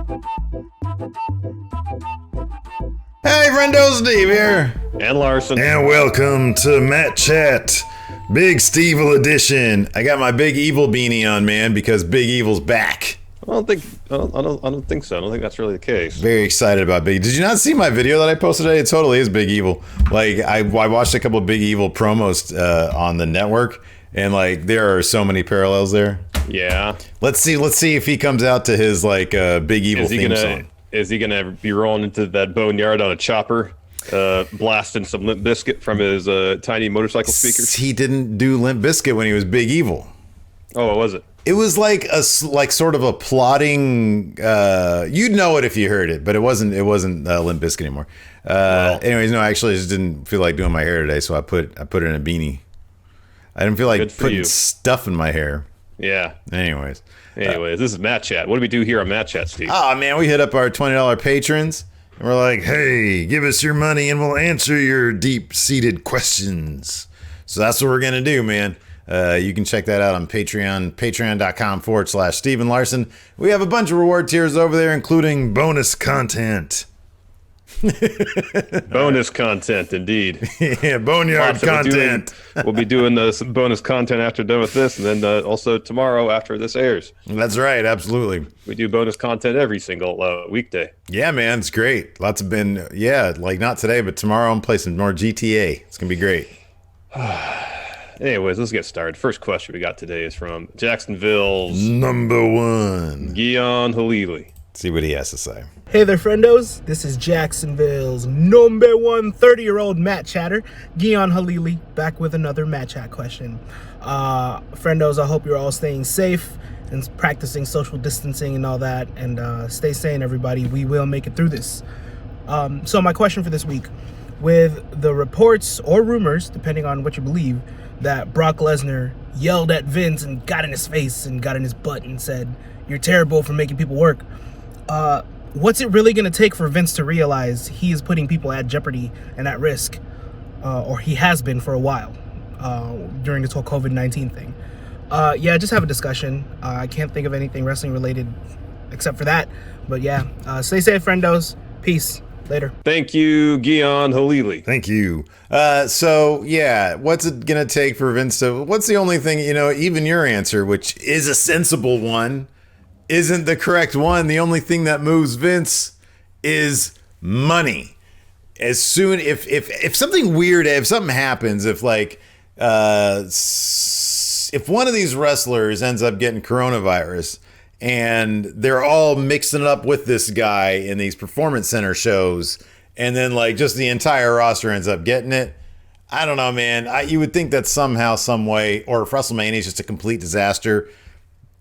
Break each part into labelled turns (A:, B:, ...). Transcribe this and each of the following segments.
A: Hey, friendo, Steve here.
B: And Larson.
A: And welcome to Matt Chat, Big Stevel edition. I got my Big Evil beanie on, man, because Big Evil's back.
B: I don't think so. I don't think that's really the case.
A: Very excited about Big. Did you not see my video that I posted today? It totally is Big Evil. Like I watched a couple of Big Evil promos on the network, and like there are so many parallels there.
B: Yeah.
A: Let's see if he comes out to his like Big Evil theme song.
B: Is he gonna be rolling into that boneyard on a chopper, blasting some Limp Bizkit from his tiny motorcycle speakers?
A: He didn't do Limp Bizkit when he was Big Evil.
B: Oh, what was it?
A: It was like sort of a plotting. You'd know it if you heard it, but it wasn't Limp Bizkit anymore. Anyways, no, actually, I just didn't feel like doing my hair today, so I put it in a beanie. I didn't feel like putting stuff in my hair.
B: Yeah.
A: Anyways,
B: this is Matt Chat. What do we do here on Matt Chat, Steve?
A: Oh man, we hit up our $20 patrons, and we're like, hey, give us your money, and we'll answer your deep-seated questions. So that's what we're gonna do, man. You can check that out on Patreon, patreon.com/Steven Larson. We have a bunch of reward tiers over there, including bonus content.
B: Bonus content, indeed.
A: Yeah, boneyard content.
B: We'll be doing some bonus content after done with this, and then also tomorrow after this airs.
A: That's right, absolutely.
B: We do bonus content every single weekday.
A: Yeah, man, it's great. Like not today, but tomorrow I'm playing some more GTA. It's going to be great.
B: Anyways, let's get started. First question we got today is from Jacksonville's
A: number one,
B: Guion Halili.
A: See what he has to say.
C: Hey there, friendos. This is Jacksonville's number one 30-year-old Matt Chatter, Guion Halili, back with another Matt Chat question. Friendos, I hope you're all staying safe and practicing social distancing and all that. And stay sane, everybody. We will make it through this. So my question for this week, with the reports or rumors, depending on what you believe, that Brock Lesnar yelled at Vince and got in his face and got in his butt and said, "You're terrible for making people work." What's it really going to take for Vince to realize he is putting people at jeopardy and at risk, or he has been for a while during this whole COVID-19 thing? Just have a discussion. I can't think of anything wrestling related except for that. But yeah, stay safe, friendos. Peace. Later.
B: Thank you, Guion Halili.
A: Thank you. What's it going to take for Vince to... What's the only thing, even your answer, which is a sensible one, isn't the correct one. The only thing that moves Vince is money. As soon if something weird, if something happens, if one of these wrestlers ends up getting coronavirus and they're all mixing it up with this guy in these performance center shows, and then just the entire roster ends up getting it, I don't know, man. You would think that somehow, some way, or if WrestleMania is just a complete disaster,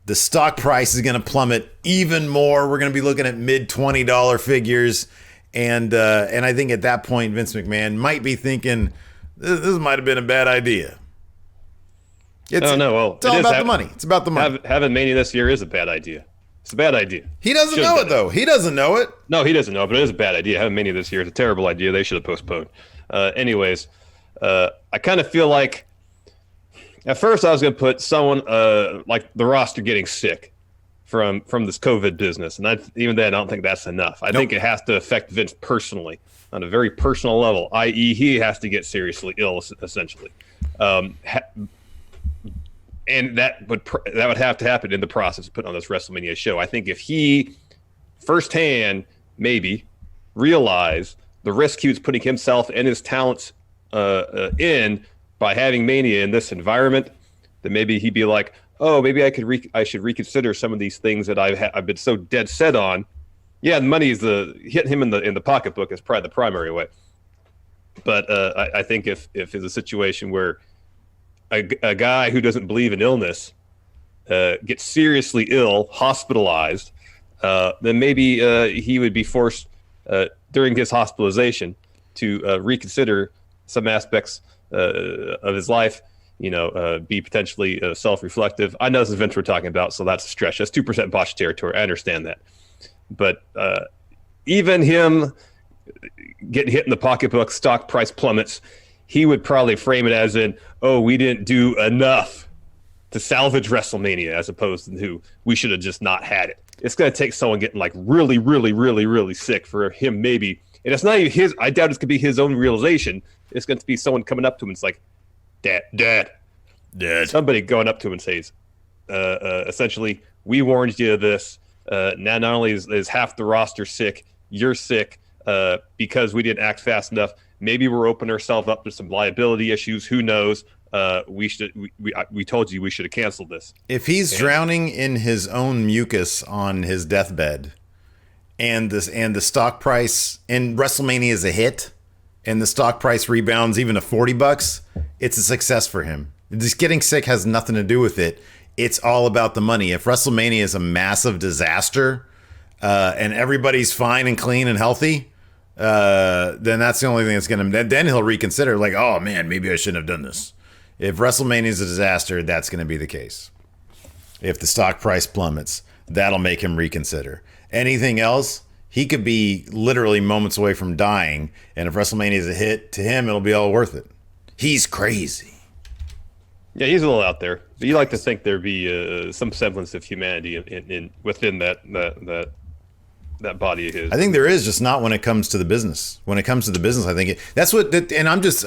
A: the stock price is going to plummet even more. We're going to be looking at mid $20 figures. And I think at that point, Vince McMahon might be thinking, this might have been a bad idea. It's all about the money. It's about the money.
B: Having Mania this year is a bad idea. It's a bad idea.
A: He doesn't know it, though. He doesn't know it.
B: No, he doesn't know, but it is a bad idea. Having Mania this year is a terrible idea. They should have postponed. Anyways, I kind of feel like at first I was going to put someone like the roster getting sick from this COVID business. And even then, I don't think that's enough. I think it has to affect Vince personally on a very personal level, i.e. he has to get seriously ill, essentially. And that would have to happen in the process of putting on this WrestleMania show. I think if he firsthand maybe realized the risk he was putting himself and his talents in by having Mania in this environment, then maybe he'd be like, oh, maybe I should reconsider some of these things that I've been so dead set on. Yeah, the money is hitting him in the pocketbook is probably the primary way. But I think if it's a situation where a guy who doesn't believe in illness gets seriously ill, hospitalized, then maybe he would be forced during his hospitalization to reconsider some aspects of his life, be potentially self-reflective. I know this is Vince we're talking about, so that's a stretch. That's 2% botch territory. I understand that. But even him getting hit in the pocketbook, stock price plummets, he would probably frame it as in, oh, we didn't do enough to salvage WrestleMania, as opposed to we should have just not had it. it's going to take someone getting like really, really, really, really sick for him maybe. And it's not even his. I doubt it's going to be his own realization. It's going to be someone coming up to him. And it's like, Dad. Somebody going up to him and says, essentially, we warned you of this. Now not only is half the roster sick, you're sick because we didn't act fast enough. Maybe we're opening ourselves up to some liability issues. Who knows? We told you we should have canceled this.
A: If he's drowning in his own mucus on his deathbed, and the stock price and WrestleMania is a hit, and the stock price rebounds even to $40, it's a success for him. Just getting sick has nothing to do with it. It's all about the money. If WrestleMania is a massive disaster, and everybody's fine and clean and healthy, then that's the only thing that's going to. Then he'll reconsider. Like, oh man, maybe I shouldn't have done this. If WrestleMania is a disaster, that's going to be the case. If the stock price plummets, that'll make him reconsider. Anything else, he could be literally moments away from dying. And if WrestleMania is a hit, to him, it'll be all worth it. He's crazy.
B: Yeah, he's a little out there. But you like to think there'd be some semblance of humanity within that body of his.
A: I think there is, just not when it comes to the business. When it comes to the business, I think that's what. And I'm just,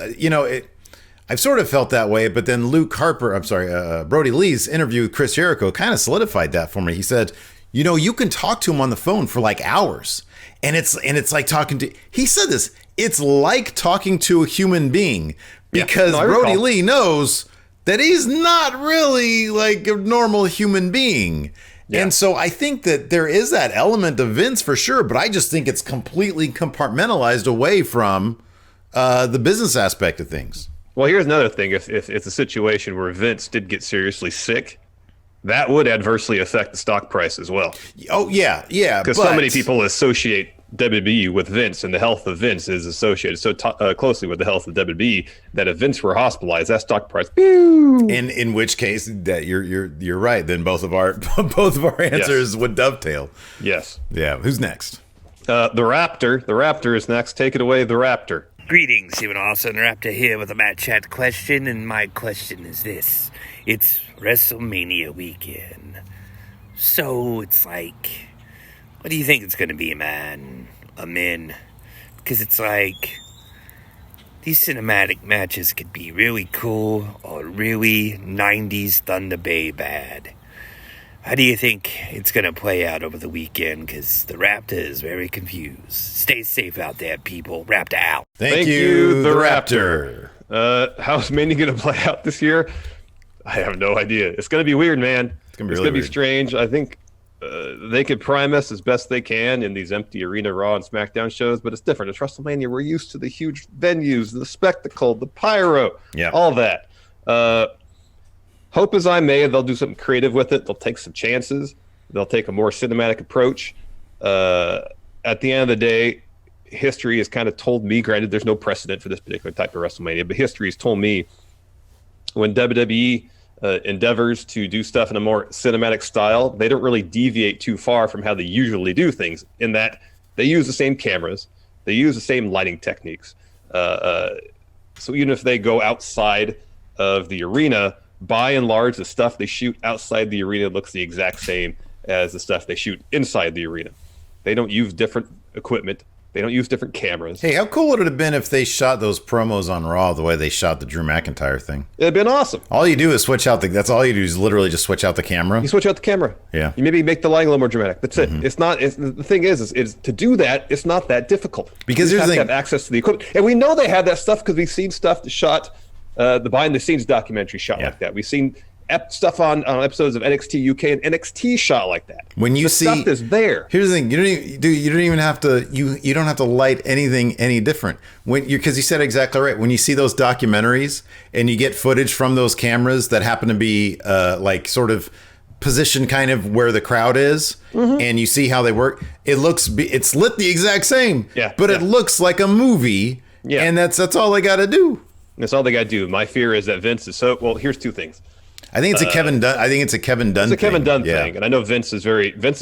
A: I've sort of felt that way. But then Brody Lee's interview with Chris Jericho kind of solidified that for me. He said, you can talk to him on the phone for like hours, and it's like talking to. He said this. It's like talking to a human being because Brody Lee knows that he's not really like a normal human being. Yeah. And so I think that there is that element of Vince for sure, but I just think it's completely compartmentalized away from the business aspect of things.
B: Well, here's another thing. If it's a situation where Vince did get seriously sick, that would adversely affect the stock price as well.
A: Oh, yeah.
B: Because so many people associate WWE with Vince, and the health of Vince is associated so closely with the health of WWE that if Vince were hospitalized, that stock price, pew!
A: In which case, that you're right. Then both of our answers would dovetail.
B: Yes.
A: Yeah. Who's next?
B: The Raptor. The Raptor is next. Take it away, the Raptor.
D: Greetings, Stephen Austin, Raptor here with a Matt Chat question, and my question is this. It's WrestleMania weekend. So it's like, what do you think it's going to be, man? I'm in. Because it's like, these cinematic matches could be really cool or really 90s Thunder Bay bad. How do you think it's going to play out over the weekend? Because the Raptor is very confused. Stay safe out there, people. Raptor out.
A: Thank you, the Raptor.
B: How's Mania going to play out this year? I have no idea. It's going to be weird, man. It's going to be strange. I think they could prime us as best they can in these empty arena Raw and SmackDown shows, but it's different. It's WrestleMania. We're used to the huge venues, the spectacle, the pyro, all that. Hope as I may, they'll do something creative with it. They'll take some chances. They'll take a more cinematic approach. At the end of the day, history has kind of told me, granted, there's no precedent for this particular type of WrestleMania, but history has told me when WWE endeavors to do stuff in a more cinematic style, they don't really deviate too far from how they usually do things, in that they use the same cameras, they use the same lighting techniques. So even if they go outside of the arena, by and large, the stuff they shoot outside the arena looks the exact same as the stuff they shoot inside the arena. They don't use different equipment. They don't use different cameras.
A: Hey, how cool would it have been if they shot those promos on Raw the way they shot the Drew McIntyre thing?
B: It'd been awesome.
A: All you do is switch out that's all you do is literally just switch out the camera.
B: You switch out the camera.
A: Yeah.
B: You maybe make the lighting a little more dramatic. That's it. It's not. The thing is to do that, it's not that difficult.
A: Because
B: you
A: have
B: to have access to the equipment, and we know they have that stuff because we've seen stuff shot. The behind-the-scenes documentary shot like that. We've seen stuff on episodes of NXT UK and NXT shot like that.
A: When you see
B: stuff is there.
A: Here's the thing: you don't even have to you don't have to light anything any different because you said exactly right. When you see those documentaries and you get footage from those cameras that happen to be like sort of positioned kind of where the crowd is, and you see how they work, it's lit the exact same. But it looks like a movie. And that's all they got to do.
B: That's all they got to do. My fear is that Vince is so... Well, here's two things.
A: I think it's a Kevin Dunn. I think it's a Kevin Dunn.
B: It's a Kevin Dunn thing, and I know Vince is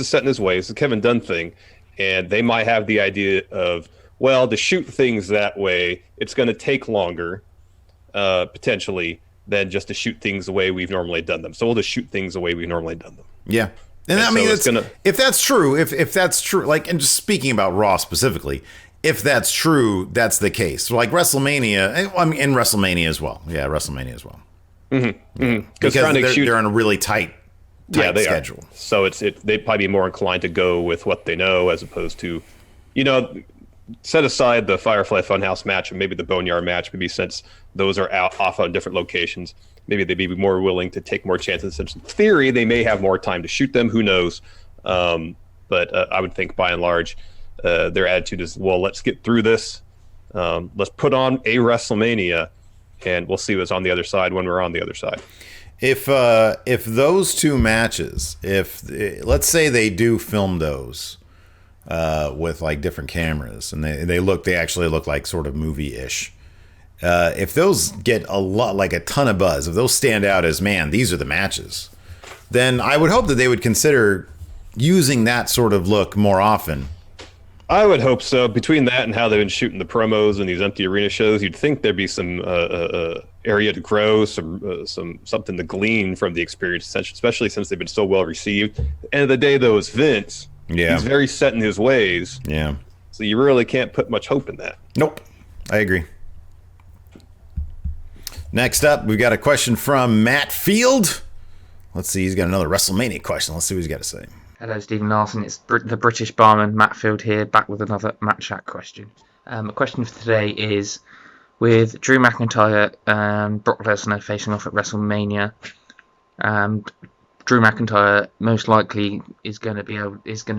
B: set in his ways. It's a Kevin Dunn thing, and they might have the idea of, well, to shoot things that way, it's going to take longer, potentially, than just to shoot things the way we've normally done them. So we'll just shoot things the way we've normally done them.
A: Yeah. And I
B: so
A: mean,
B: it's gonna.
A: if that's true, if that's true, like, and just speaking about Raw specifically, if that's true, that's the case. So like WrestleMania, I mean, and WrestleMania as well. Yeah, WrestleMania as well. Because they're on a really tight schedule.
B: Are. So they'd probably be more inclined to go with what they know as opposed to, set aside the Firefly Funhouse match and maybe the Boneyard match, maybe since those are off on different locations, maybe they'd be more willing to take more chances. Since in theory, they may have more time to shoot them. Who knows? But I would think by and large, their attitude is, well, let's get through this. Let's put on a WrestleMania and we'll see what's on the other side when we're on the other side.
A: If those two matches, let's say they do film those with like different cameras and they actually look like sort of movie-ish. If those get a ton of buzz, if those stand out as, man, these are the matches, then I would hope that they would consider using that sort of look more often.
B: I would hope so. Between that and how they've been shooting the promos and these empty arena shows, you'd think there'd be some area to grow, something to glean from the experience, especially since they've been so well received. At the end of the day, though, is Vince. Yeah. He's very set in his ways.
A: Yeah.
B: So you really can't put much hope in that.
A: Nope. I agree. Next up, we've got a question from Matt Field. Let's see. He's got another WrestleMania question. Let's see what he's got to say.
E: Hello, Stephen Larson. It's the British barman, Matt Field here, back with another Matt Chat question. A question for today is, with Drew McIntyre and Brock Lesnar facing off at WrestleMania, Drew McIntyre most likely is going to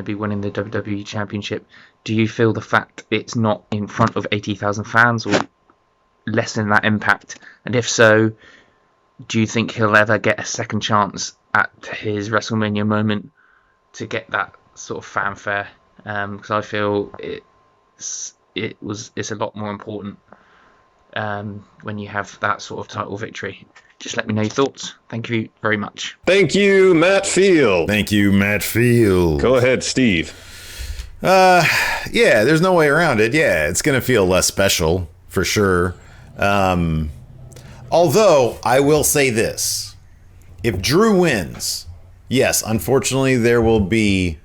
E: be winning the WWE Championship. Do you feel the fact it's not in front of 80,000 fans will lessen that impact? And if so, do you think he'll ever get a second chance at his WrestleMania moment to get that sort of fanfare? Because I feel it's a lot more important when you have that sort of title victory. Just let me know your thoughts. Thank you very much.
B: Thank you, Matt Field.
A: Thank you, Matt Field.
B: Go ahead, Steve.
A: Yeah, there's no way around it. Yeah, it's going to feel less special for sure. Although I will say this, if Drew wins, yes, unfortunately there will be,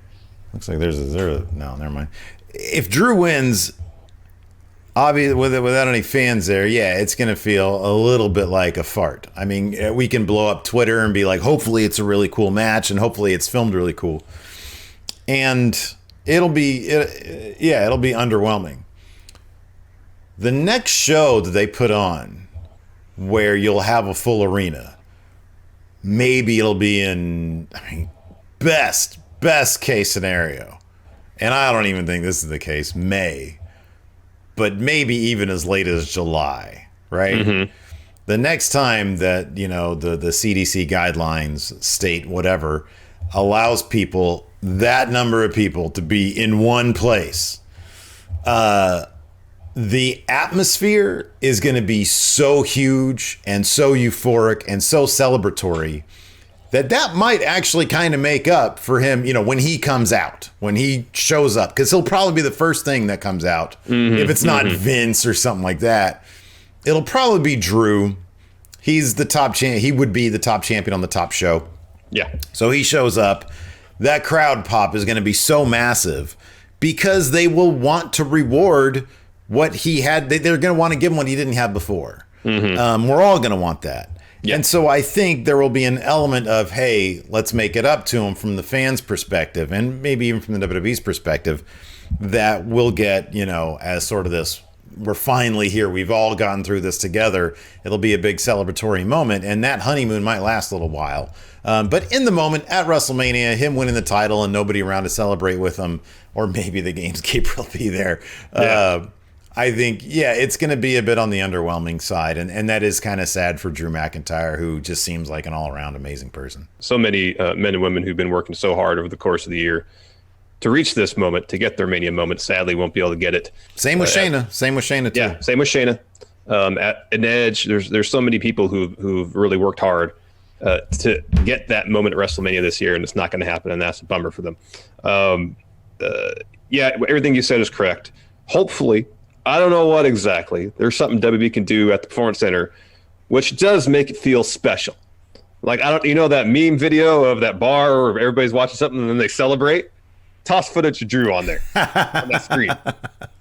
A: looks like there's no, never mind. If Drew wins, obviously without any fans there, yeah, it's going to feel a little bit like a fart. I mean, we can blow up Twitter and be like, hopefully it's a really cool match and hopefully it's filmed really cool. And it'll be underwhelming. The next show that they put on where you'll have a full arena, maybe it'll be in, best case scenario, and I don't even think this is the case, May, but maybe even as late as July, right? Mm-hmm. The next time that, the CDC guidelines state whatever allows people, that number of people to be in one place, the atmosphere is going to be so huge and so euphoric and so celebratory that might actually kind of make up for him, when he comes out, when he shows up, because he'll probably be the first thing that comes out. Mm-hmm, if it's not Vince or something like that, it'll probably be Drew. He's the top he would be the top champion on the top show.
B: Yeah.
A: So he shows up. That crowd pop is going to be so massive because they will want to reward what he had. They're going to want to give him what he didn't have before. Mm-hmm. We're all going to want that. Yep. And so I think there will be an element of, hey, let's make it up to him from the fans' perspective and maybe even from the WWE's perspective, that we'll get, as sort of this, we're finally here. We've all gotten through this together. It'll be a big celebratory moment, and that honeymoon might last a little while. But in the moment at WrestleMania, him winning the title and nobody around to celebrate with him, or maybe the Gameskeeper will be there. Yeah. I think, it's going to be a bit on the underwhelming side. And that is kind of sad for Drew McIntyre, who just seems like an all-around amazing person.
B: So many men and women who've been working so hard over the course of the year to reach this moment, to get their Mania moment, sadly won't be able to get it.
A: Same with Shayna. Same with Shayna, too.
B: Yeah, same with Shayna. At an Edge, there's so many people who've really worked hard to get that moment at WrestleMania this year, and it's not going to happen, and that's a bummer for them. Everything you said is correct. Hopefully, I don't know what exactly. There's something WWE can do at the Performance Center, which does make it feel special. Like, I don't, you know, that meme video of that bar where everybody's watching something and then they celebrate? Toss footage of Drew on there on that screen.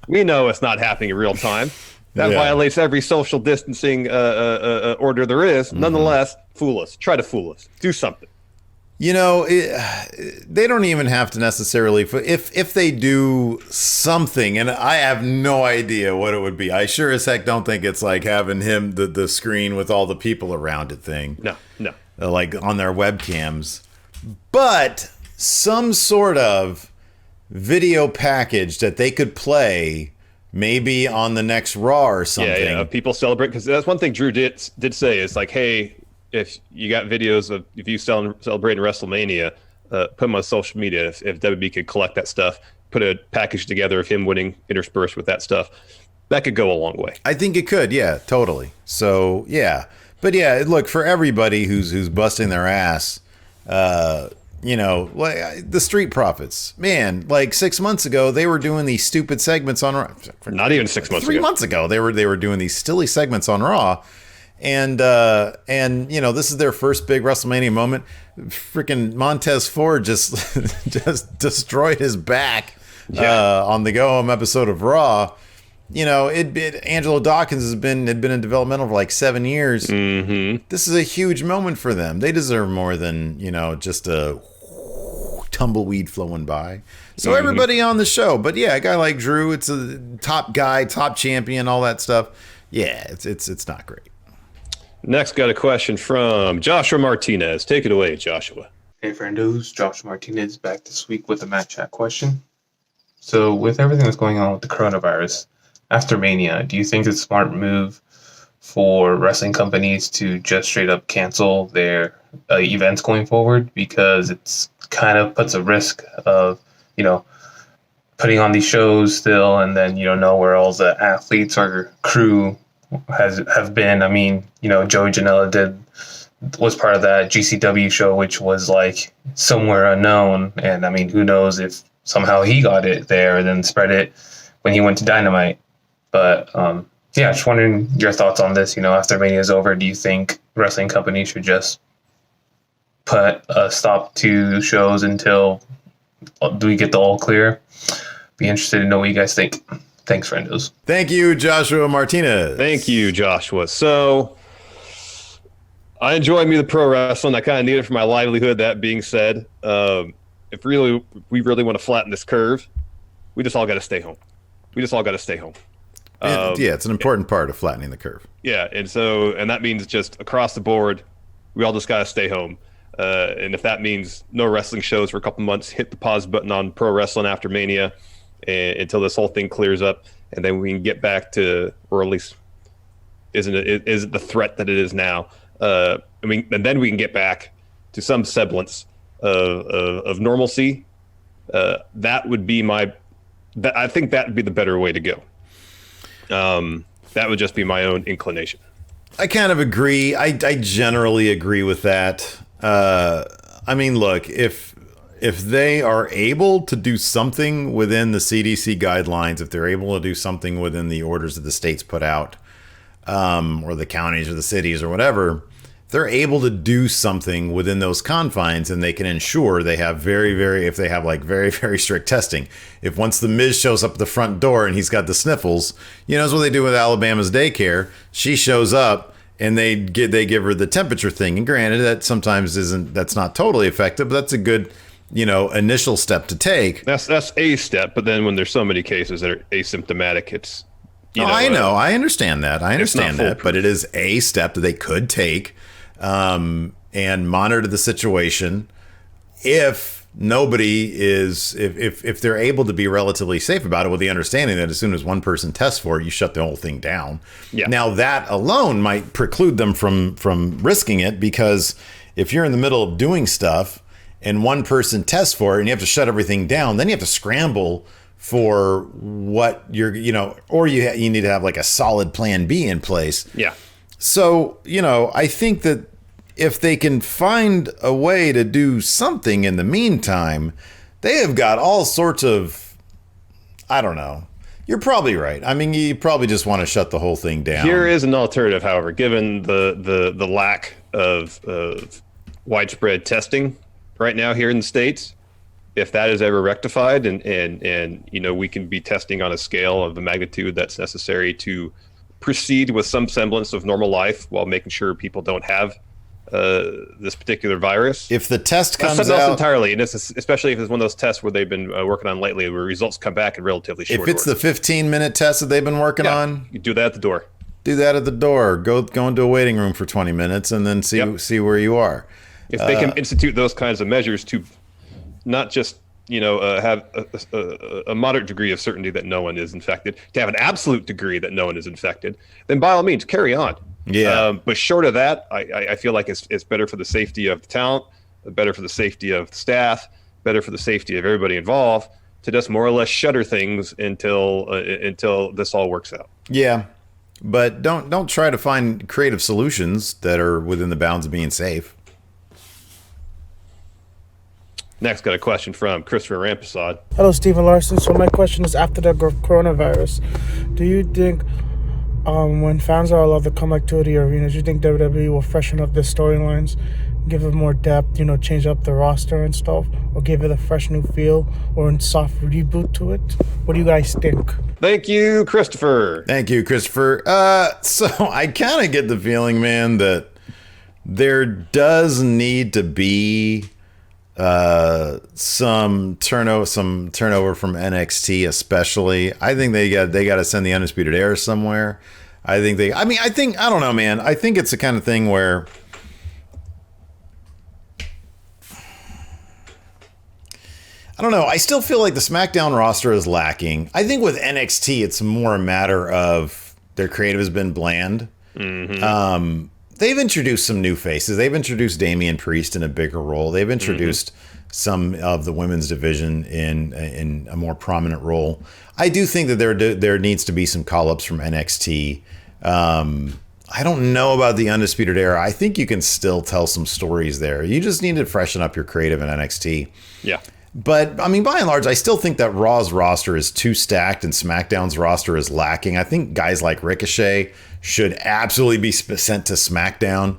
B: We know it's not happening in real time. That violates every social distancing order there is. Nonetheless, fool us. Try to fool us. Do something.
A: You know, they don't even have to necessarily. If they do something, and I have no idea what it would be. I sure as heck don't think it's like having him the screen with all the people around it thing.
B: No.
A: Like on their webcams, but some sort of video package that they could play. Maybe on the next Raw or something.
B: Yeah. People celebrate, because that's one thing Drew did say is like, hey, if you got videos of if you celebrating WrestleMania, put them on social media. If WB could collect that stuff, put a package together of him winning interspersed with that stuff, that could go a long way.
A: I think it could. Yeah, totally. So yeah, but yeah, look, for everybody who's busting their ass. You know, like the Street Profits, man, like 6 months ago, they were doing these stupid segments on Raw.
B: Not even 6 months ago.
A: 3 months ago, they were doing these silly segments on Raw. And you know, this is their first big WrestleMania moment. Freaking Montez Ford just destroyed his back on the go home episode of Raw. You know, Angelo Dawkins had been in developmental for like 7 years.
B: Mm-hmm.
A: This is a huge moment for them. They deserve more than, you know, just a tumbleweed flowing by. So everybody on the show, but yeah, a guy like Drew, it's a top guy, top champion, all that stuff. Yeah, it's not great.
B: Next, got a question from Joshua Martinez. Take it away, Joshua.
F: Hey, friendos. Joshua Martinez back this week with a Matt Chat question. So, with everything that's going on with the coronavirus, after Mania, do you think it's a smart move for wrestling companies to just straight up cancel their events going forward? Because it's kind of puts a risk of, you know, putting on these shows still, and then you don't know where all the athletes or crew have been. I mean, you know, Joey Janela was part of that GCW show, which was like somewhere unknown, and I mean, who knows if somehow he got it there and then spread it when he went to Dynamite. But yeah, just wondering your thoughts on this. You know, after Mania is over, do you think wrestling companies should just put a stop to shows until do we get the all clear? Be interested to know what you guys think. Thanks, friendos.
A: Thank you, Joshua Martinez.
B: Thank you, Joshua. So I enjoy me the pro wrestling. I kind of need it for my livelihood. That being said, if we really want to flatten this curve, we just all got to stay home.
A: Yeah, it's an important part of flattening the curve.
B: Yeah, and that means just across the board, we all just got to stay home. And if that means no wrestling shows for a couple months, hit the pause button on pro wrestling after Mania until this whole thing clears up, and then we can get back to, or at least isn't the threat that it is now. I mean, and then we can get back to some semblance of normalcy. That would be I think that would be the better way to go. That would just be my own inclination.
A: I kind of agree. I generally agree with that. I mean, look, if they are able to do something within the CDC guidelines, if they're able to do something within the orders that the states put out, or the counties or the cities or whatever, if they're able to do something within those confines, and they can ensure they have very, very strict testing. If once the Miz shows up at the front door and he's got the sniffles, you know, that's what they do with Alabama's daycare. She shows up and they give her the temperature thing. And granted, that sometimes that's not totally effective, but that's a good, you know, initial step to take.
B: That's a step, but then when there's so many cases that are asymptomatic, it's
A: I understand that, but it is a step that they could take, and monitor the situation. If nobody is, if they're able to be relatively safe about it, with the understanding that as soon as one person tests for it, you shut the whole thing down.
B: Yeah.
A: Now that alone might preclude them from risking it, because if you're in the middle of doing stuff and one person tests for it and you have to shut everything down, then you have to scramble for what you're, you know, or you need to have like a solid plan B in place.
B: Yeah.
A: So, you know, I think that if they can find a way to do something in the meantime, they have got all sorts of, I don't know. You're probably right. I mean, you probably just want to shut the whole thing down.
B: Here is an alternative, however, given the lack of widespread testing right now here in the States. If that is ever rectified and we can be testing on a scale of the magnitude that's necessary to proceed with some semblance of normal life while making sure people don't have this particular virus.
A: If the test
B: That's
A: comes
B: something else
A: out
B: entirely, and especially if it's one of those tests where they've been working on lately, where results come back in relatively short
A: if it's
B: order.
A: the 15-minute test that they've been working on,
B: you do that at the door.
A: do that at the door. Go into a waiting room for 20 minutes and then see where you are.
B: If they can institute those kinds of measures to not just have a moderate degree of certainty that no one is infected, to have an absolute degree that no one is infected, then by all means carry on.
A: Yeah.
B: But short of that, I feel like it's better for the safety of the talent, better for the safety of the staff, better for the safety of everybody involved to just more or less shutter things until this all works out.
A: Yeah. But don't try to find creative solutions that are within the bounds of being safe.
B: Next, got a question from Christopher Rampasad.
C: Hello, Stephen Larson. So my question is, after the coronavirus, do you think when fans are allowed to come back to the arenas, do you think WWE will freshen up their storylines, give it more depth, change up the roster and stuff, or give it a fresh new feel or a soft reboot to it? What do you guys think?
B: Thank you, Christopher.
A: Thank you, Christopher. So I kind of get the feeling, man, that there does need to be some turnover from NXT, especially. I think they got to send the Undisputed Era somewhere. I don't know, man. I think it's the kind of thing where I don't know. I still feel like the SmackDown roster is lacking. I think with NXT, it's more a matter of their creative has been bland. Mm-hmm. They've introduced some new faces. They've introduced Damian Priest in a bigger role. They've introduced some of the women's division in a more prominent role. I do think that there needs to be some call-ups from NXT. I don't know about the Undisputed Era. I think you can still tell some stories there. You just need to freshen up your creative in NXT.
B: Yeah.
A: But, by and large, I still think that Raw's roster is too stacked and SmackDown's roster is lacking. I think guys like Ricochet should absolutely be sent to SmackDown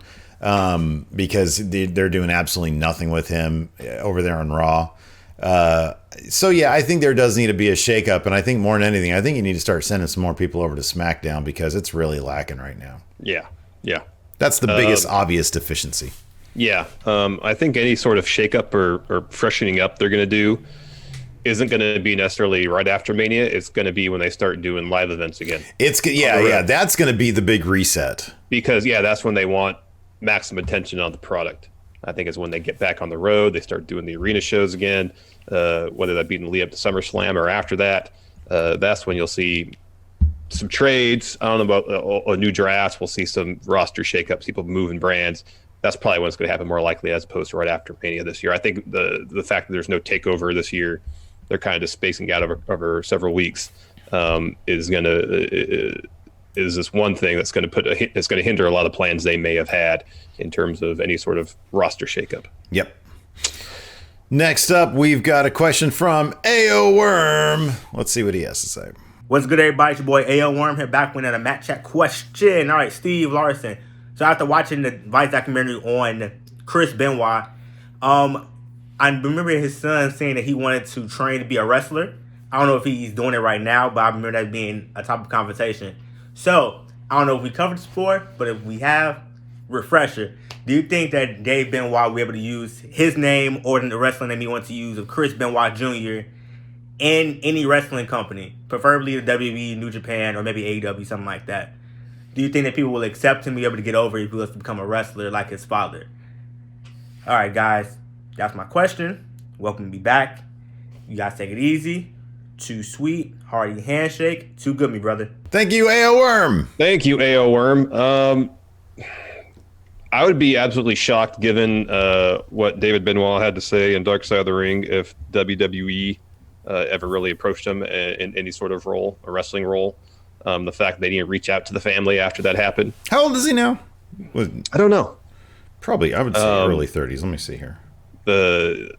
A: because they're doing absolutely nothing with him over there on Raw. So, yeah, I think there does need to be a shakeup. And I think more than anything, I think you need to start sending some more people over to SmackDown because it's really lacking right now.
B: Yeah. Yeah.
A: That's the biggest obvious deficiency.
B: Yeah, I think any sort of shakeup or freshening up they're going to do isn't going to be necessarily right after Mania. It's going to be when they start doing live events again.
A: That's going to be the big reset.
B: Because, that's when they want maximum attention on the product. I think it's when they get back on the road, they start doing the arena shows again, whether that be in the lead up to SummerSlam or after that. That's when you'll see some trades. I don't know about a new draft. We'll see some roster shakeups, people moving brands. That's probably what's going to happen more likely as opposed to right after Mania this year. I think the fact that there's no takeover this year, they're kind of just spacing out over several weeks, is this one thing that's going to hinder a lot of plans they may have had in terms of any sort of roster shakeup.
A: Yep. Next up, we've got a question from AO Worm. Let's see what he has to say.
G: What's good, everybody? It's your boy AO Worm here, back with another Matt Chat question. All right, Steve Larson. So after watching the Vice documentary on Chris Benoit, I remember his son saying that he wanted to train to be a wrestler. I don't know if he's doing it right now, but I remember that being a topic of conversation. So I don't know if we covered this before, but if we have, refresher. Do you think that Dave Benoit will be able to use his name or the wrestling name he wants to use of Chris Benoit Jr. in any wrestling company, preferably the WWE, New Japan, or maybe AEW, something like that? Do you think that people will accept him, be able to get over if he wants to become a wrestler like his father? All right, guys, that's my question. Welcome to be back. You guys take it easy. Too sweet, hearty handshake. Too good, me brother.
A: Thank you, AO Worm.
B: Thank you, AO Worm. I would be absolutely shocked, given what David Benoit had to say in Dark Side of the Ring, if WWE ever really approached him in any sort of role, a wrestling role. The fact that they didn't reach out to the family after that happened.
A: How old is he now?
B: I don't know.
A: Probably, I would say early 30s. Let me see here.
B: The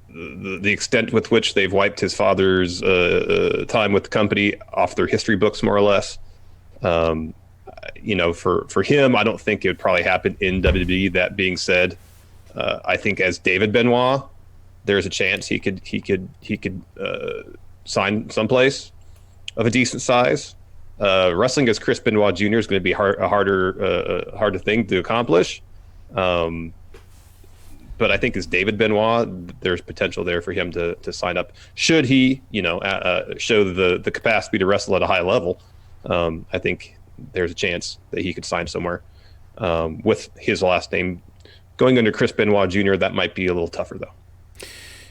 B: extent with which they've wiped his father's time with the company off their history books, more or less. For him, I don't think it would probably happen in WWE. That being said, I think as David Benoit, there's a chance he could sign someplace of a decent size. Wrestling as Chris Benoit Jr. is going to be a harder thing to accomplish. But I think as David Benoit, there's potential there for him to sign up. Should he, show the capacity to wrestle at a high level, I think there's a chance that he could sign somewhere. With his last name going under Chris Benoit Jr., that might be a little tougher, though.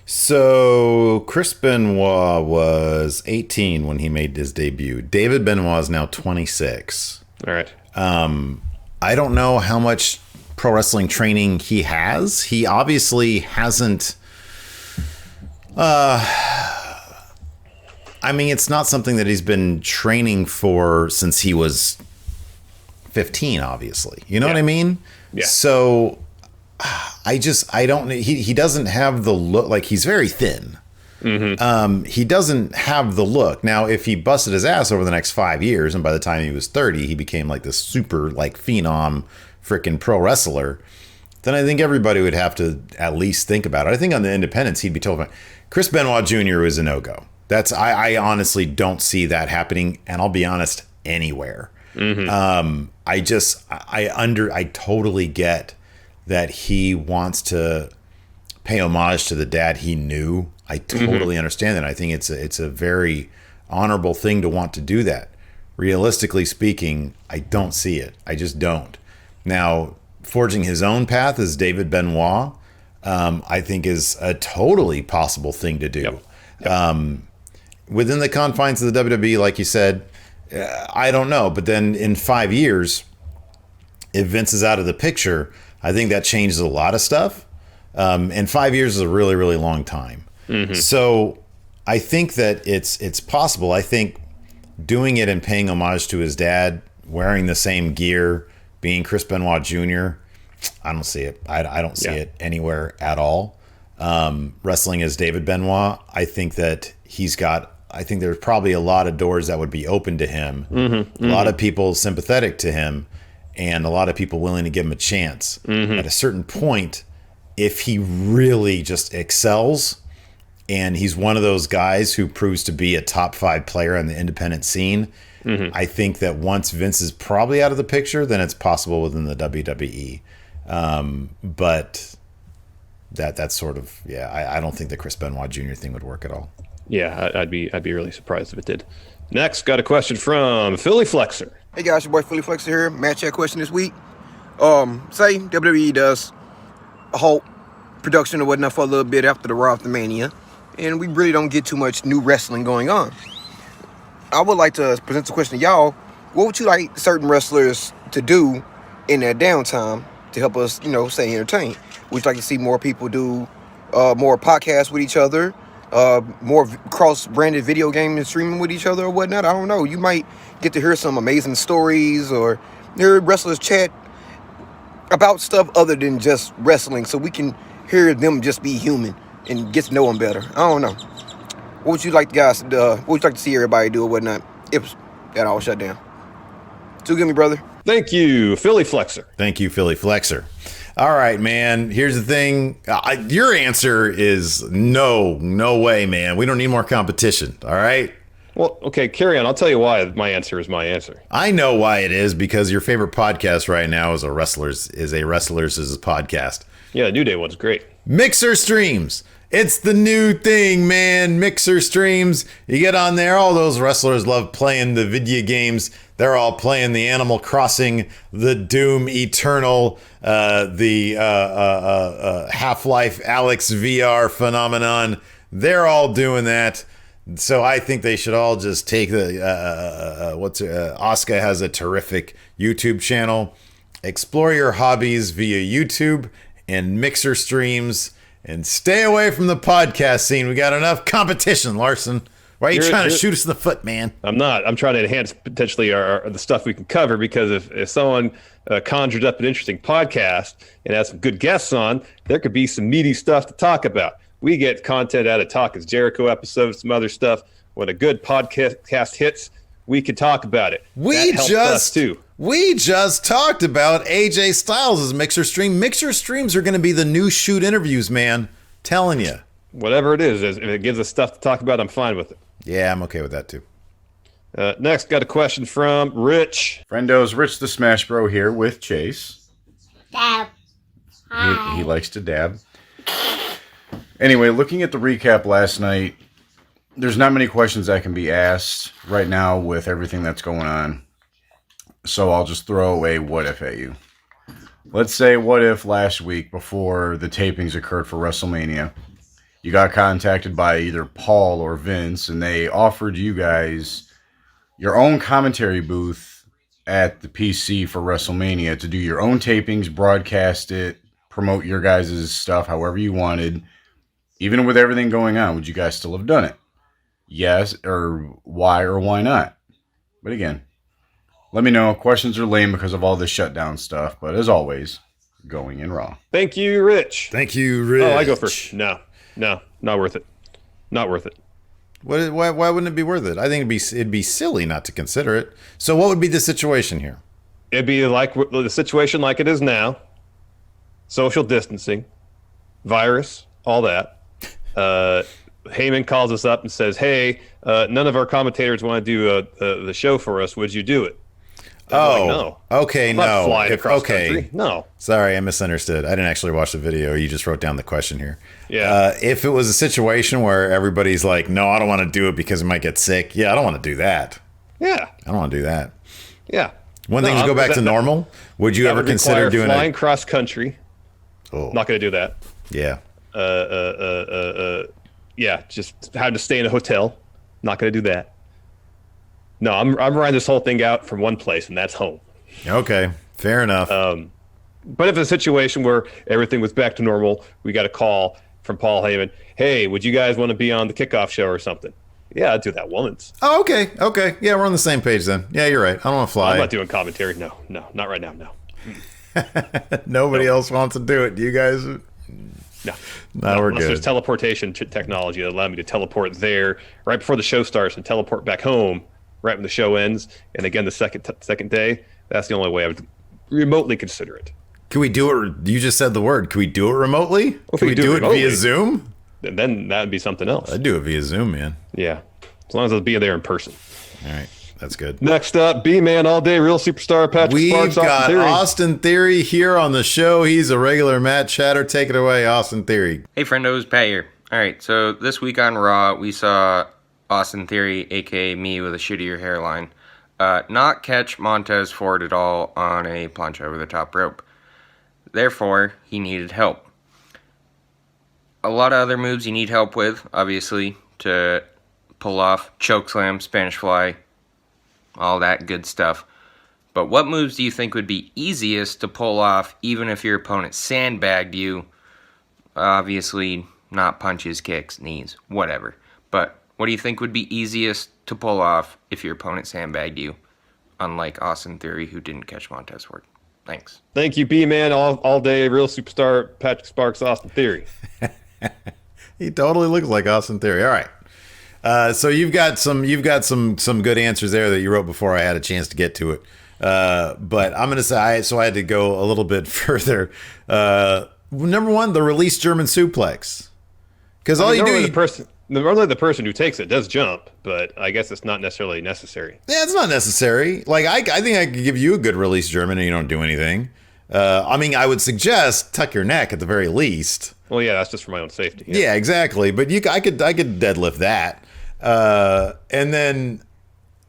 A: So Chris Benoit was 18 when he made his debut. David Benoit is now 26.
B: All right.
A: I don't know how much pro wrestling training he has. He obviously hasn't. It's not something that he's been training for since he was 15, obviously. You know what I mean?
B: Yeah.
A: So I don't, he doesn't have the look, like he's very thin. Mm-hmm. He doesn't have the look. Now, if he busted his ass over the next 5 years, and by the time he was 30, he became like this super like phenom freaking pro wrestler, then I think everybody would have to at least think about it. I think on the independents, he'd be told, Chris Benoit Jr. is a no-go. I honestly don't see that happening. And I'll be honest, anywhere. Mm-hmm. I totally get that he wants to pay homage to the dad he knew. I totally understand that. I think it's a very honorable thing to want to do that. Realistically speaking, I don't see it. I just don't. Now, forging his own path as David Benoit, I think is a totally possible thing to do. Yep. Within the confines of the WWE, like you said, I don't know. But then in 5 years, if Vince is out of the picture, I think that changes a lot of stuff. And 5 years is a really, really long time. Mm-hmm. So I think that it's possible. I think doing it and paying homage to his dad, wearing the same gear, being Chris Benoit Jr., I don't see it. I don't see it anywhere at all. Wrestling as David Benoit, I think that I think there's probably a lot of doors that would be open to him. Mm-hmm. A lot of people sympathetic to him, and a lot of people willing to give him a chance. Mm-hmm. At a certain point, if he really just excels, and he's one of those guys who proves to be a top 5 player on the independent scene, I think that once Vince is probably out of the picture, then it's possible within the WWE. But that's sort of, I don't think the Chris Benoit Jr. thing would work at all.
B: Yeah, I'd be really surprised if it did. Next, got a question from Philly Flexer.
H: Hey guys, your boy Philly Flexer here. Match chat question this week. Say WWE does a halt production or whatnot for a little bit after the Wrestlemania, and we really don't get too much new wrestling going on. I would like to present the question to y'all. What would you like certain wrestlers to do in their downtime to help us, stay entertained? Would you like to see more people do more podcasts with each other? More cross-branded video game and streaming with each other or whatnot? I don't know. You might get to hear some amazing stories or hear wrestlers chat about stuff other than just wrestling, so we can hear them just be human and get to know them better. I don't know. What would you like what would you like to see everybody do or whatnot if that all shut down? So give me, brother.
B: Thank you, Philly Flexer.
A: Thank you, Philly Flexer. All right, man. Here's the thing. Your answer is no way, man. We don't need more competition. All right.
B: Well, okay, carry on. I'll tell you why my answer is my answer.
A: I know why it is, because your favorite podcast right now is a Wrestlers podcast.
B: Yeah, the New Day one's great.
A: Mixer streams. It's the new thing, man. Mixer streams. You get on there. All those wrestlers love playing the video games. They're all playing the Animal Crossing, the Doom Eternal, the Half-Life Alex VR phenomenon. They're all doing that. So I think they should all just take the Asuka has a terrific YouTube channel. Explore your hobbies via YouTube and Mixer streams, and stay away from the podcast scene. We got enough competition, Larson. Why are you trying to shoot us in the foot, man?
B: I'm not. I'm trying to enhance potentially the stuff we can cover, because if someone conjured up an interesting podcast and has some good guests on, there could be some meaty stuff to talk about. We get content out of Talk is Jericho episodes, some other stuff. When a good podcast hits, we can talk about it.
A: We We just talked about AJ Styles' Mixer stream. Mixer streams are going to be the new shoot interviews, man. Telling you.
B: Whatever it is, if it gives us stuff to talk about, I'm fine with it.
A: Yeah, I'm okay with that too.
B: Next, got a question from Rich.
I: Friendos, Rich the Smash Bro here with Chase.
J: Dab.
I: He likes to dab. Anyway, looking at the recap last night, there's not many questions that can be asked right now with everything that's going on. So I'll just throw a what if at you. Let's say what if last week before the tapings occurred for WrestleMania, you got contacted by either Paul or Vince and they offered you guys your own commentary booth at the PC for WrestleMania to do your own tapings, broadcast it, promote your guys' stuff however you wanted. Even with everything going on, would you guys still have done it? Yes, or why not? But again, let me know. Questions are lame because of all this shutdown stuff, but as always, going in raw.
B: Thank you, Rich.
A: Thank you, Rich.
B: Oh, I go first. No, not worth it. Not worth it.
A: Why wouldn't it be worth it? I think it'd be silly not to consider it. So what would be the situation here?
B: It'd be like the situation like it is now. Social distancing, virus, all that. Heyman calls us up and says, hey, none of our commentators want to do the show for us. Would you do it?
A: Oh,
B: no.
A: Okay,
B: I'm not
A: no.
B: flying across country. No.
A: Sorry, I misunderstood. I didn't actually watch the video. You just wrote down the question here.
B: Yeah.
A: If it was a situation where everybody's like, no, I don't want to do it because I might get sick. Yeah, I don't want to do that.
B: Yeah.
A: I don't want to do that.
B: Yeah.
A: When things go back to normal, would you ever consider doing
B: flying cross country?
A: Oh.
B: Not going to do that.
A: Yeah.
B: Yeah, just had to stay in a hotel. Not going to do that. No, I'm riding this whole thing out from one place, and that's home.
A: Okay, fair enough.
B: But if it's a situation where everything was back to normal, we got a call from Paul Heyman. Hey, would you guys want to be on the kickoff show or something? Yeah, I'd do that once.
A: Oh, okay. Yeah, we're on the same page then. Yeah, you're right. I don't want to fly.
B: I'm not doing commentary. No, not right now. No.
A: Nobody else wants to do it. Do you guys?
B: No,
A: we're
B: unless
A: good.
B: there's teleportation technology that allowed me to teleport there right before the show starts and teleport back home right when the show ends. And again, the second day, that's the only way I would remotely consider it.
A: Can we do it? You just said the word. Can we do it remotely?
B: Well,
A: Can we do it
B: remotely,
A: via Zoom?
B: Then that would be something else.
A: I'd do it via Zoom, man.
B: Yeah, as long as I'll be there in person.
A: All right, that's good.
B: Next up, B-Man All Day, Real Superstar Patrick
A: We've
B: Sparks.
A: got Austin Theory here on the show. He's a regular Matt Chatter. Take it away, Austin Theory.
E: Hey, friendos, Pat here. All right, so this week on Raw, we saw Austin Theory, a.k.a. me with a shittier hairline, not catch Montez Ford at all on a plancha over the top rope. Therefore, he needed help. A lot of other moves you need help with, obviously, to pull off chokeslam, Spanish fly, all that good stuff. But what moves do you think would be easiest to pull off even if your opponent sandbagged you? Obviously, not punches, kicks, knees, whatever. But what do you think would be easiest to pull off if your opponent sandbagged you? Unlike Austin Theory, who didn't catch Montez Ford. Thanks.
B: Thank you, B-Man All Day, Real Superstar Patrick Sparks, Austin Theory.
A: He totally looks like Austin Theory. All right. So you've got some good answers there that you wrote before I had a chance to get to it. But I'm going to say I had to go a little bit further. Number one, the release German suplex. Because normally
B: the person who takes it does jump, but I guess it's not necessarily necessary.
A: Yeah, it's not necessary. Like I think I could give you a good release German and you don't do anything. I would suggest tuck your neck at the very least.
B: Well, yeah, that's just for my own safety.
A: Yeah, exactly. But I could deadlift that, and then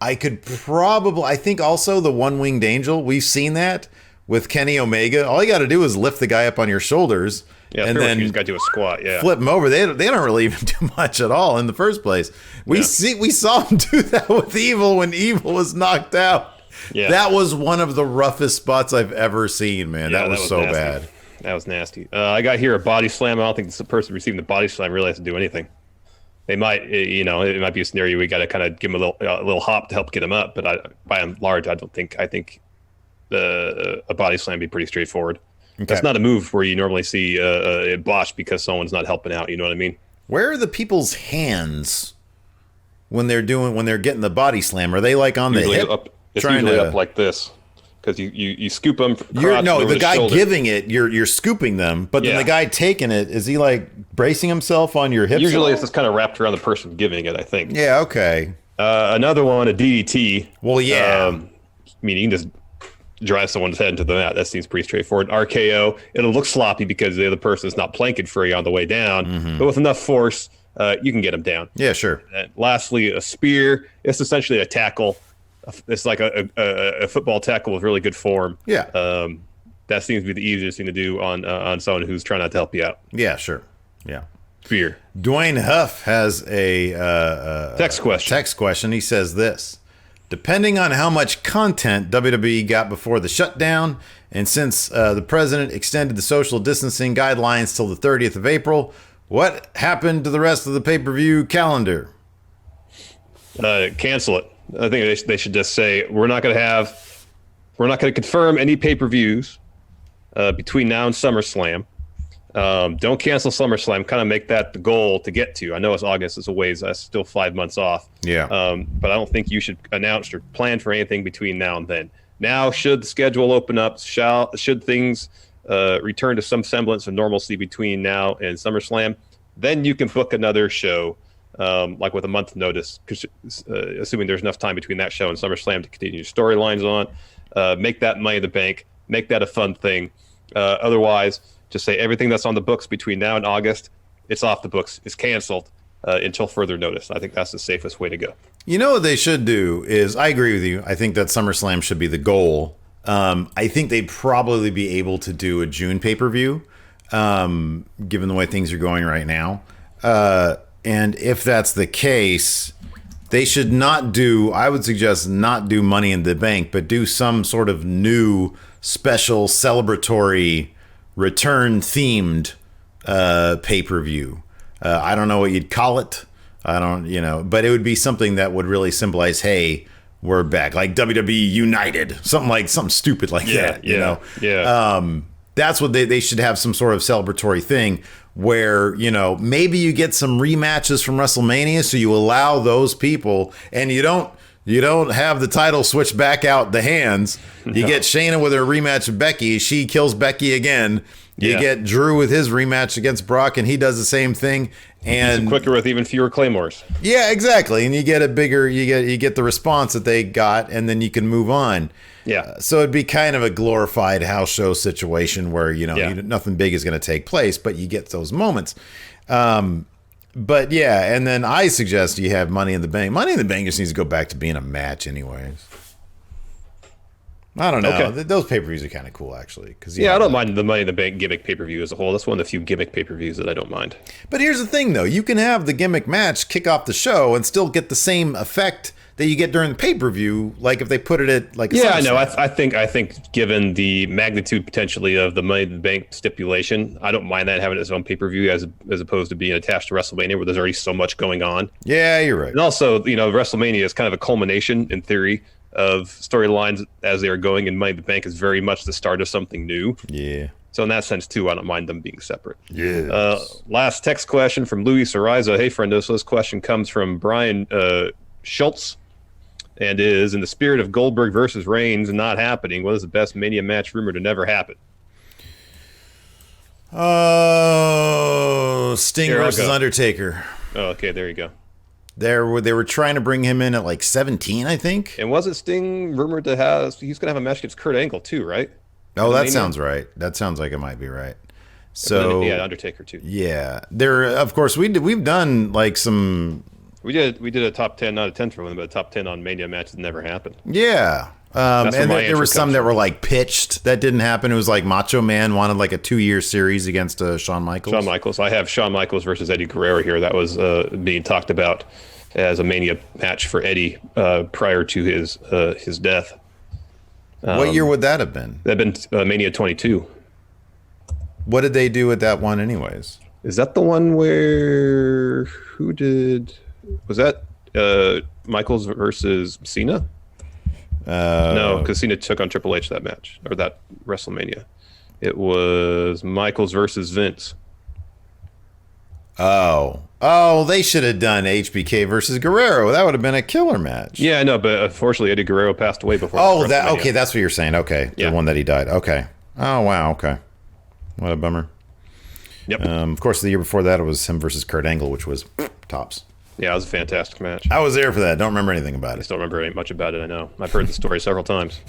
A: I could probably. I think also the one winged angel. We've seen that with Kenny Omega. All you got to do is lift the guy up on your shoulders.
B: Yeah,
A: and then
B: you just got to do a squat. Yeah,
A: flip him over. They don't really even do much at all in the first place. We saw him do that with Evil when Evil was knocked out.
B: Yeah,
A: that was one of the roughest spots I've ever seen, man. That was so
B: nasty.
A: bad.
B: That was nasty. I got here a body slam. I don't think the person receiving the body slam really has to do anything. They might, it might be a scenario we got to kind of give them a little hop to help get them up. But by and large, I think a body slam would be pretty straightforward. Okay. That's not a move where you normally see it botched because someone's not helping out. You know what I mean?
A: Where are the people's hands when they're getting the body slam? Are they like on the hip?
B: It's usually up like this. because you scoop them.
A: The guy shoulder. Giving it, you're scooping them, but then the guy taking it, is he like bracing himself on your hips?
B: Usually, it's just kind of wrapped around the person giving it. I think.
A: Yeah. Okay.
B: Another one, a DDT.
A: Well, yeah.
B: Meaning just drive someone's head into the mat. That seems pretty straightforward. RKO. It'll look sloppy because the other person is not planking free on the way down, but with enough force, you can get them down.
A: Yeah, sure.
B: And lastly, a spear. It's essentially a tackle. It's like a football tackle with really good form.
A: Yeah.
B: That seems to be the easiest thing to do on someone who's trying not to help you out.
A: Yeah, sure. Yeah.
B: Spear.
A: Dwayne Huff has a
B: text question.
A: He says this: depending on how much content WWE got before the shutdown, and since the president extended the social distancing guidelines till the 30th of April, what happened to the rest of the pay-per-view calendar?
B: Cancel it. I think they should just say we're not going to confirm any pay-per-views between now and SummerSlam. Don't cancel SummerSlam. Kind of make that the goal to get to. I know it's August. It's a ways. That's still 5 months off.
A: Yeah.
B: But I don't think you should announce or plan for anything between now and then. Now, should the schedule open up, should things return to some semblance of normalcy between now and SummerSlam, then you can book another show, like with a month's notice, assuming there's enough time between that show and SummerSlam to continue your storylines on. Make that Money in the Bank. Make that a fun thing. Otherwise, just say everything that's on the books between now and August, it's off the books. It's canceled until further notice. I think that's the safest way to go.
A: You know what they should do is, I agree with you. I think that SummerSlam should be the goal. I think they'd probably be able to do a June pay-per-view, given the way things are going right now. And if that's the case, they should I would suggest not do Money in the Bank, but do some sort of new special celebratory return-themed pay-per-view. I don't know what you'd call it. But it would be something that would really symbolize, hey, we're back, like WWE United, something stupid like that. That's what they should have, some sort of celebratory thing where, maybe you get some rematches from WrestleMania, so you allow those people, and you don't have the title switch back out the hands. You get Shayna with her rematch with Becky. She kills Becky again. You get Drew with his rematch against Brock, and he does the same thing. And
B: quicker with even fewer claymores.
A: Yeah, exactly. And you get a bigger, you get the response that they got, and then you can move on.
B: Yeah.
A: So it'd be kind of a glorified house show situation where nothing big is going to take place, but you get those moments. But yeah, and then I suggest you have Money in the Bank. Money in the Bank just needs to go back to being a match, anyways. I don't know. Okay. Those pay-per-views are kind of cool, actually.
B: I don't mind the Money in the Bank gimmick pay-per-view as a whole. That's one of the few gimmick pay-per-views that I don't mind.
A: But here's the thing, though. You can have the gimmick match kick off the show and still get the same effect that you get during the pay-per-view, like if they put it at like a
B: I know. I think given the magnitude potentially of the Money in the Bank stipulation, I don't mind that having its own pay-per-view as opposed to being attached to WrestleMania where there's already so much going on.
A: Yeah, you're right.
B: And also, WrestleMania is kind of a culmination in theory of storylines as they are going, and Money in the Bank is very much the start of something new.
A: Yeah.
B: So in that sense, too, I don't mind them being separate.
A: Yeah.
B: Last text question from Luis Ariza. Hey, friendo. So this question comes from Brian Schultz, and is, in the spirit of Goldberg versus Reigns not happening, what is the best Mania match rumored to never happen?
A: Sting versus Undertaker.
B: Oh, okay, there you go.
A: They were trying to bring him in at like 17, I think.
B: And wasn't Sting rumored to have? He's going to have a match against Kurt Angle too, right?
A: Oh, that sounds right. That sounds like it might be right. So
B: Undertaker too.
A: Yeah, there. Of course, we've done like some.
B: We did a top 10, not a 10 for one, but a top 10 on Mania matches that never happened.
A: Yeah. And there were some that were like pitched that didn't happen. It was like Macho Man wanted like a 2-year series against Shawn Michaels.
B: I have Shawn Michaels versus Eddie Guerrero here. That was being talked about as a Mania match for Eddie prior to his death.
A: What year would that have been?
B: That'd been Mania 22.
A: What did they do with that one anyways?
B: Is that the one where was that Michaels versus Cena? No, because Cena took on Triple H that match, or that WrestleMania. It was Michaels versus Vince.
A: Oh, Oh, they should have done HBK versus Guerrero. That would have been a killer match.
B: Yeah, I know, but unfortunately Eddie Guerrero passed away before.
A: Oh, that's what you're saying. Okay,
B: Yeah.
A: the one that he died. Okay. Oh wow. Okay. What a bummer.
B: Yep.
A: Of course, the year before that it was him versus Kurt Angle, which was tops.
B: Yeah, it was a fantastic match.
A: I was there for that. Don't remember anything about
B: I
A: it.
B: still remember much about it. I know. I've heard the story several times.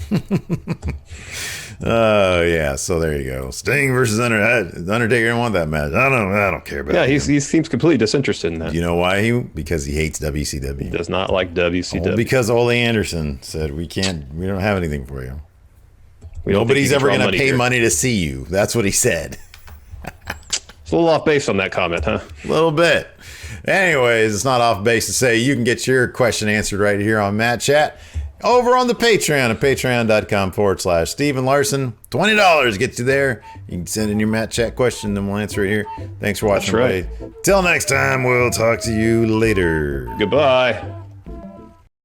A: Yeah. So there you go. Sting versus Undertaker didn't want that match. I don't care about.
B: Yeah,
A: him.
B: he seems completely disinterested in that.
A: You know why? Because he hates WCW.
B: Does not like WCW.
A: Well, because Ole Anderson said we don't have anything for you.
B: We don't
A: Nobody's
B: think you
A: ever
B: can draw
A: going to pay
B: here.
A: money to see you. That's what he said.
B: It's a little off base on that comment, huh?
A: A little bit. Anyways, it's not off base to say you can get your question answered right here on Matt Chat over on the Patreon at patreon.com/Stephen Larson. $20 gets you there. You can send in your Matt Chat question and we'll answer it here. Thanks for watching.
B: That's right.
A: Till next time, we'll talk to you later.
B: Goodbye.